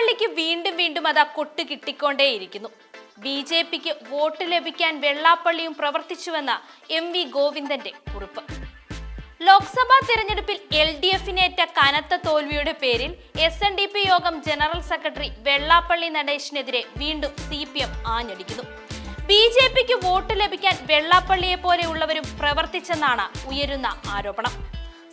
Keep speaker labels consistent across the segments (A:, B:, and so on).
A: വെള്ളാപ്പള്ളിക്ക് വീണ്ടും വീണ്ടും അതാ കൊട്ട് കിട്ടിക്കൊണ്ടേയിരിക്കുന്നു. ബി.ജെ.പിക്ക് വോട്ട് ലഭിക്കാൻ വെള്ളാപ്പള്ളിയും പ്രവർത്തിച്ചുവെന്ന എം.വി. ഗോവിന്ദന്റെ കുറിപ്പ്. ലോക്സഭാ തിരഞ്ഞെടുപ്പിൽ LDFനേറ്റ കനത്ത തോൽവിയുടെ പേരിൽ SNDP യോഗം ജനറൽ സെക്രട്ടറി വെള്ളാപ്പള്ളി നടേശനെതിരെ വീണ്ടും CPM ആഞ്ഞടിക്കുന്നു. ബി.ജെ.പിക്ക് വോട്ട് ലഭിക്കാൻ വെള്ളാപ്പള്ളിയെ പോലെയുള്ളവരും പ്രവർത്തിച്ചെന്നാണ് ഉയരുന്ന ആരോപണം.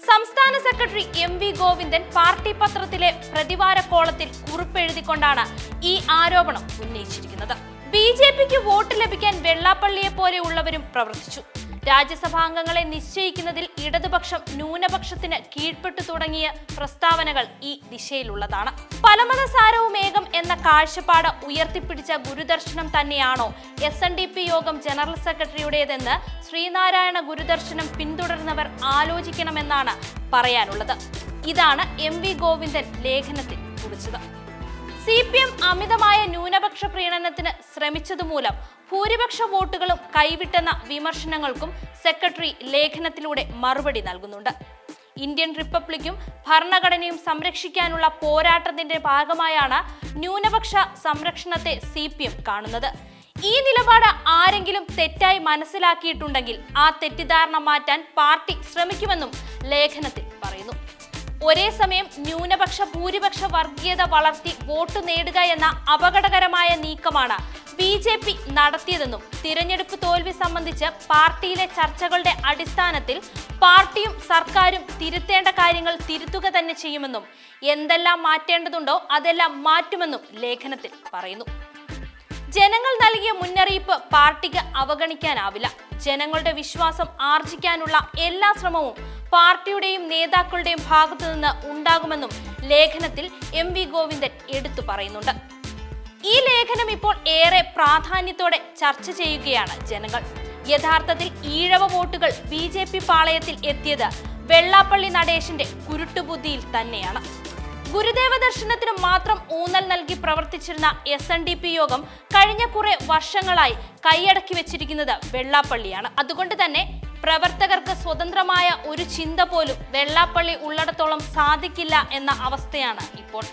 A: സംസ്ഥാന സെക്രട്ടറി എം.വി. ഗോവിന്ദൻ പാർട്ടി പത്രത്തിലെ പ്രതിവാര കോളത്തിൽ കുറിപ്പെഴുതിക്കൊണ്ടാണ് ഈ ആരോപണം ഉന്നയിച്ചിരിക്കുന്നത്. ബി.ജെ.പിക്ക് വോട്ട് ലഭിക്കാൻ വെള്ളാപ്പള്ളിയെ പോലെയുള്ളവരും പ്രവർത്തിച്ചു. രാജ്യസഭാംഗങ്ങളെ നിശ്ചയിക്കുന്നതിൽ ഇടതുപക്ഷം ന്യൂനപക്ഷത്തിന് കീഴ്പ്പെട്ടു തുടങ്ങിയ പ്രസ്താവനകൾ ഈ ദിശയിലുള്ളതാണ്. പലമതസാരവും ഏകം എന്ന കാഴ്ചപ്പാട് ഉയർത്തിപ്പിടിച്ച ഗുരുദർശനം തന്നെയാണോ SNDP യോഗം ജനറൽ സെക്രട്ടറിയുടേതെന്ന് ശ്രീനാരായണ ഗുരുദർശനം പിന്തുടർന്നവർ ആലോചിക്കണമെന്നാണ് പറയാനുള്ളത്. ഇതാണ് എം.വി. ഗോവിന്ദൻ ലേഖനത്തിൽ കുറിച്ചത്. CPM അമിതമായ ന്യൂനപക്ഷ പ്രീണനത്തിന് ശ്രമിച്ചതുമൂലം ഭൂരിപക്ഷ വോട്ടുകളും കൈവിട്ടെന്ന വിമർശനങ്ങൾക്കും സെക്രട്ടറി ലേഖനത്തിലൂടെ മറുപടി നൽകുന്നുണ്ട്. ഇന്ത്യൻ റിപ്പബ്ലിക്കും ഭരണഘടനയും സംരക്ഷിക്കാനുള്ള പോരാട്ടത്തിന്റെ ഭാഗമായാണ് ന്യൂനപക്ഷ സംരക്ഷണത്തെ CPM കാണുന്നത്. ഈ നിലപാട് ആരെങ്കിലും തെറ്റായി മനസ്സിലാക്കിയിട്ടുണ്ടെങ്കിൽ ആ തെറ്റിദ്ധാരണ മാറ്റാൻ പാർട്ടി ശ്രമിക്കുമെന്നും ലേഖനത്തിൽ പറയുന്നു. ഒരേ സമയം ന്യൂനപക്ഷ ഭൂരിപക്ഷ വർഗീയത വളർത്തി വോട്ട് നേടുക എന്ന അപകടകരമായ നീക്കമാണ് BJP നടത്തിയതെന്നും തിരഞ്ഞെടുപ്പ് തോൽവി സംബന്ധിച്ച് പാർട്ടിയിലെ ചർച്ചകളുടെ അടിസ്ഥാനത്തിൽ പാർട്ടിയും സർക്കാരും തിരുത്തേണ്ട കാര്യങ്ങൾ തിരുത്തുക തന്നെ ചെയ്യുമെന്നും എന്തെല്ലാം മാറ്റേണ്ടതുണ്ടോ അതെല്ലാം മാറ്റുമെന്നും ലേഖനത്തിൽ പറയുന്നു. ജനങ്ങൾ നൽകിയ മുന്നറിയിപ്പ് പാർട്ടിക്ക് അവഗണിക്കാനാവില്ല. ജനങ്ങളുടെ വിശ്വാസം ആർജിക്കാനുള്ള എല്ലാ ശ്രമവും പാർട്ടിയുടെയും നേതാക്കളുടെയും ഭാഗത്തു നിന്ന് ഉണ്ടാകുമെന്നും ലേഖനത്തിൽ എം.വി. ഗോവിന്ദൻ എടുത്തു പറയുന്നുണ്ട്. ഈ ലേഖനം ഇപ്പോൾ ഏറെ പ്രാധാന്യത്തോടെ ചർച്ച ചെയ്യുകയാണ് ജനങ്ങൾ. യഥാർത്ഥത്തിൽ ഈഴവ വോട്ടുകൾ BJP പാളയത്തിൽ എത്തിയത് വെള്ളാപ്പള്ളി നടേശന്റെ കുരുട്ടുബുദ്ധിയിൽ തന്നെയാണ്. ഗുരുദേവ ദർശനത്തിന് മാത്രം ഊന്നൽ നൽകി പ്രവർത്തിച്ചിരുന്ന SNDP യോഗം കഴിഞ്ഞ കുറെ വർഷങ്ങളായി കൈയടക്കി വെച്ചിരിക്കുന്നത് വെള്ളാപ്പള്ളിയാണ്. അതുകൊണ്ട് തന്നെ പ്രവർത്തകർക്ക് സ്വതന്ത്രമായ ഒരു ചിന്ത പോലും വെള്ളാപ്പള്ളി ഉള്ളിടത്തോളം സാധിക്കില്ല എന്ന അവസ്ഥയാണ് ഇപ്പോൾ.